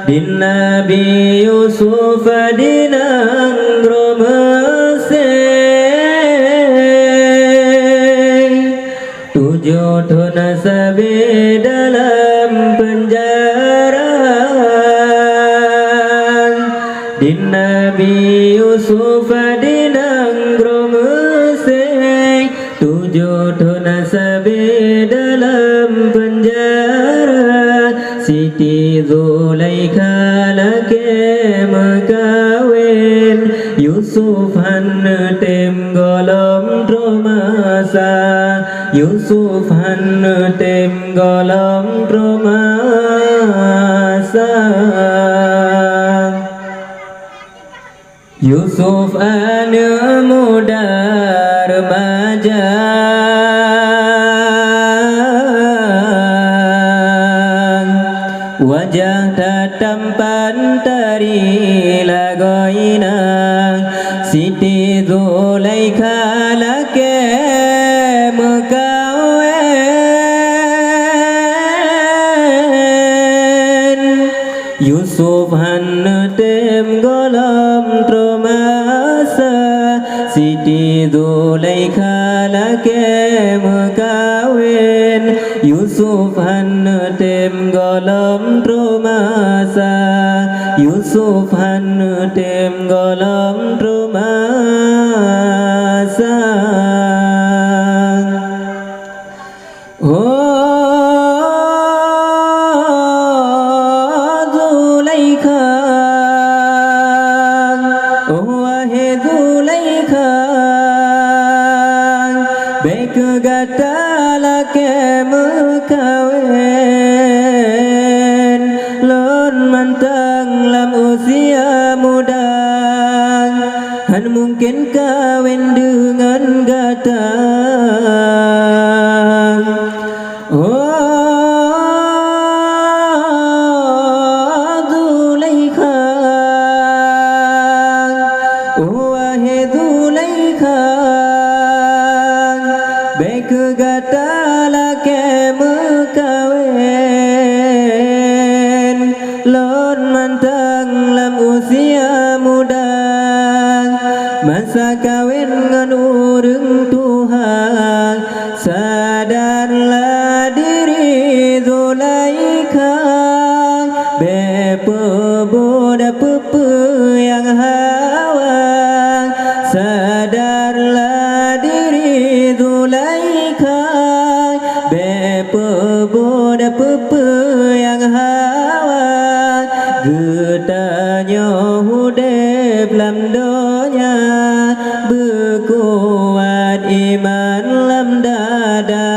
Din Nabi Yusuf dinang romesei, 7 tahun sabi dalam penjara. Din Nabi Yusuf dinang romesei, 7 tahun sabi dalam penjara. Siti Zulaikha lake makawin, Yusuf han tem golom tromasa, Yusuf han tem golom tromasa. Yusuf anu muda remaja, wajah tak tampan tari lagoina. Siti Zulaikha lake makawin, Yusuf han tem golom tromasa. Siti Zulaikha lake makawin, Yusuf han tem golom tromasa, Yusuf han tem golom tromasa. Zulaikha, wahai Zulaikha, baik gata lake makawin, lon mantang lam usia muda, han mungkin kawin dengan gata. Zulaikha, wahai Zulaikha, baik gata lake makawin, lon mantang lam usia muda, masa kawin ngan urang Tuhan. Sadarlah diri Zulaikha, bepe boda pepe yang hawa. Sadarlah diri Zulaikha, bepe boda pepe yang hawa. Getanya hudep lam donya, berkuat iman lam dada,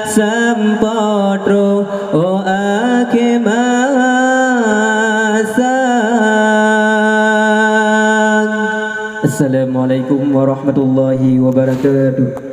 sampotro o akhir masa. Assalamualaikum warahmatullahi wabarakatuh.